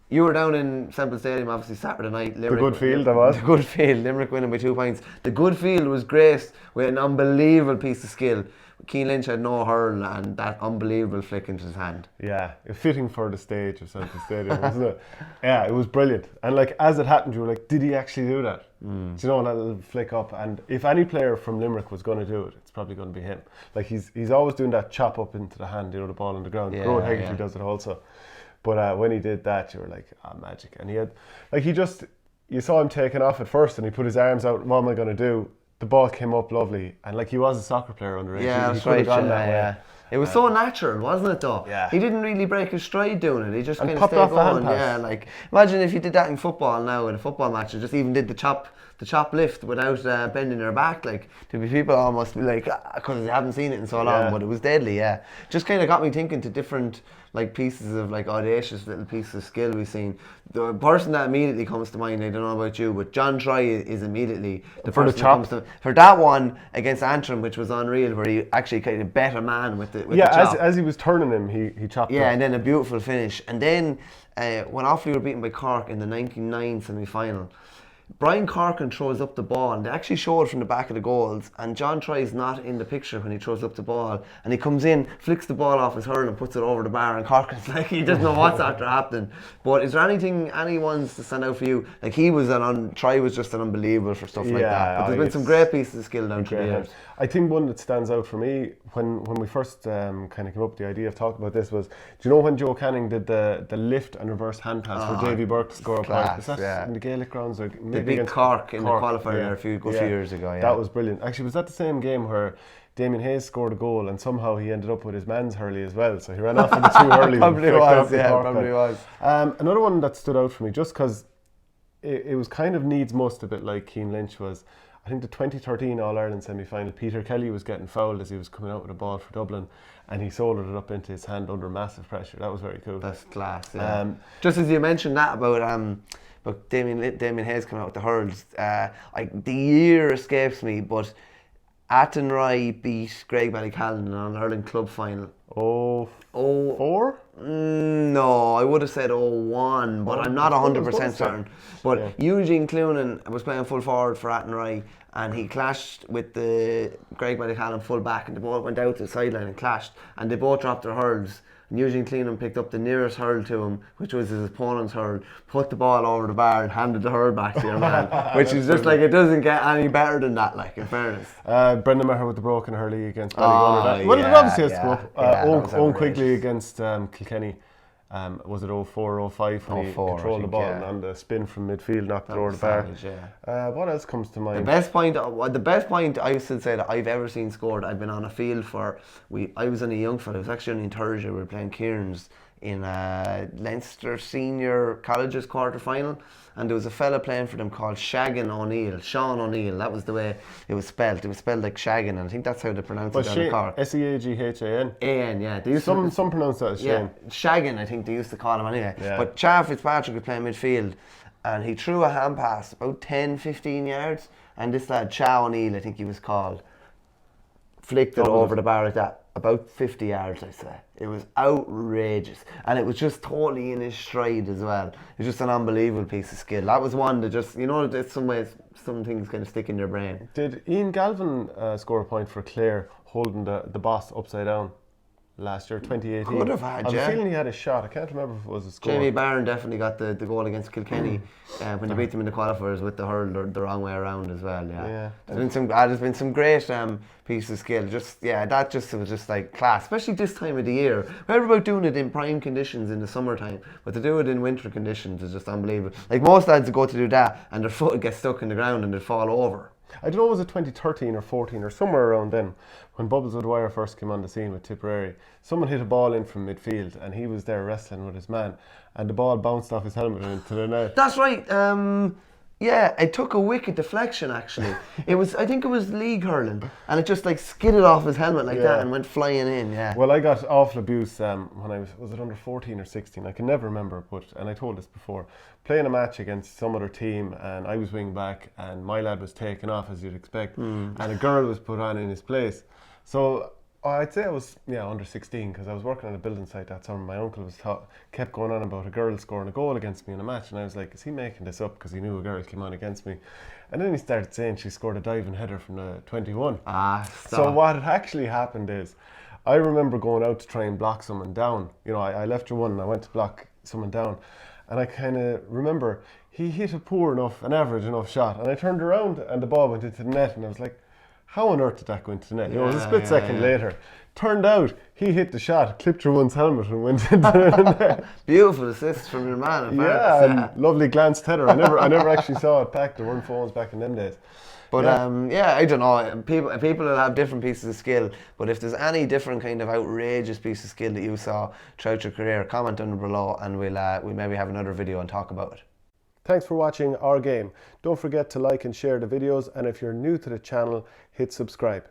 You were down in Semple Stadium, obviously, Saturday night. Limerick, good field, I was. The good field. Limerick winning by 2 points. The good field was graced with an unbelievable piece of skill. Cian Lynch had no hurl and that unbelievable flick into his hand. Yeah, fitting for the stage of Semple Stadium, wasn't it? Yeah, it was brilliant. And like as it happened, you were like, did he actually do that? Do you know, that little flick up? And if any player from Limerick was going to do it, it's probably going to be him. Like he's always doing that chop up into the hand, you know, the ball on the ground. Grode Hegarty does it also. But when he did that, you were like, magic. And he had, like, you saw him taking off at first and he put his arms out, what am I going to do? The ball came up lovely. And like, he was a soccer player underage. Yeah, he could have gone that way. It was so natural, wasn't it, though? Yeah. He didn't really break his stride doing it. He just kind of popped stayed off the hand going. pass. Yeah, like, imagine if you did that in football now, in a football match, and just even did the chop lift without bending your back. Like, there'd be people almost be like, because they haven't seen it in so long, but it was deadly, yeah. Just kind of got me thinking to different, like, pieces of, like, audacious little pieces of skill we've seen. The person that immediately comes to mind, I don't know about you, but John Troy is immediately the for person the chop. that comes to, for that one against Antrim, which was unreal, where he actually kind of bet a man with the chop. as he was turning him, he chopped Yeah, up. and then a beautiful finish. And then when Offaly were beaten by Cork in the 99 semi-final, Brian Corkin throws up the ball, and they actually show it from the back of the goals, and John Troy's not in the picture when he throws up the ball, and he comes in, flicks the ball off his hurl and puts it over the bar, and Corkin's like, he doesn't know what's after happening. But is there any ones to stand out for you? Like, Troy was just an unbelievable for stuff like that. But there's been some great pieces of skill down through the years. I think one that stands out for me when we first kind of came up with the idea of talking about this was, do you know when Joe Canning did the lift and reverse hand pass for Davy Burke to score a point? Was that in the Gaelic grounds or the big Cork in the qualifier there a few years ago? Yeah, that was brilliant. Actually, was that the same game where Damien Hayes scored a goal and somehow he ended up with his man's hurley as well? So he ran off with the two hurleys. Probably was. Another one that stood out for me, just because it was kind of needs must, a bit like Cian Lynch, was I think the 2013 All-Ireland semi-final. Peter Kelly was getting fouled as he was coming out with a ball for Dublin, and he soldered it up into his hand under massive pressure. That was very cool. That's class. Yeah. Just as you mentioned that about Damien Hayes coming out with the hurls, the year escapes me, but Athenry beat Greg Ballycallan in an hurling club final. Oh, 4? No, I would have said 0-1, but I'm not 100% certain. But Eugene Cloonan was playing full forward for Athenry, and he clashed with the Greg Ballycallan full back, and the ball went out to the sideline and clashed, and they both dropped their hurls. And Eugene Cloonan picked up the nearest hurl to him, which was his opponent's hurl, put the ball over the bar and handed the hurl back to your man, which is just like, it doesn't get any better than that, like, in fairness. Brendan Maher with the broken hurley against Ballygunner. It obviously has to go up. Owen Quigley against Kilkenny. Was it 04-05 when he controlled the ball and the spin from midfield knocked it over the bar? What else comes to mind? The best point I should say that I've ever seen scored, I've been on a field for, I was only a young fella, it was actually only in third year, we were playing Cairns in Leinster Senior Colleges quarter final, and there was a fella playing for them called Sean O'Neill, that was the way it was spelled like Shaggin, and I think that's how they pronounce it down in Cork. Seaghan? A-N, yeah. Some pronounce that as Shane. Yeah, Shaggin, I think they used to call him anyway. But Charles Fitzpatrick was playing midfield, and he threw a hand pass about 10-15 yards, and this lad, Cha O'Neill, I think he was called, flicked it over the bar like that, about 50 yards, I'd say. It was outrageous, and it was just totally in his stride as well. It was just an unbelievable piece of skill. That was one that just, you know, there's some ways some things kind of stick in your brain. Did Ian Galvin score a point for Clare holding the boss upside down last year, 2018? Could have had, I have a feeling he had a shot. I can't remember if it was a score. Jamie Barron definitely got the goal against Kilkenny when they beat them in the qualifiers with the hurl the wrong way around as well. Yeah. There's been some great pieces of skill. That was just like class, especially this time of the year. We're about doing it in prime conditions in the summertime, but to do it in winter conditions is just unbelievable. Like, most lads go to do that and their foot gets stuck in the ground and they fall over. I don't know, was it 2013 or 14 or somewhere around then, when Bubbles O'Dwyer first came on the scene with Tipperary, someone hit a ball in from midfield and he was there wrestling with his man, and the ball bounced off his helmet and into the net. That's right. It took a wicked deflection actually. I think it was league hurling, and it just like skidded off his helmet like that and went flying in. Yeah. Well, I got awful abuse when I was it under 14 or 16? I can never remember, and I told this before, playing a match against some other team, and I was wing back, and my lad was taken off as you'd expect, and a girl was put on in his place. So Oh, I'd say I was under 16 because I was working on a building site that summer. My uncle kept going on about a girl scoring a goal against me in a match, and I was like, is he making this up because he knew a girl came on against me? And then he started saying she scored a diving header from the 21. So what had actually happened is, I remember going out to try and block someone down. You know, I left your one and I went to block someone down, and I kind of remember he hit a poor enough, an average enough shot, and I turned around and the ball went into the net, and I was like, how on earth did that go into the net? You know, it was a split second later. Turned out he hit the shot, clipped your one's helmet, and went into the net. Beautiful assist from your man. And lovely glanced header. I never actually saw it back. There weren't phones back in them days. But I don't know. People will have different pieces of skill. But if there's any different kind of outrageous piece of skill that you saw throughout your career, comment under below, and we'll maybe have another video and talk about it. Thanks for watching Our Game. Don't forget to like and share the videos, and if you're new to the channel, hit subscribe.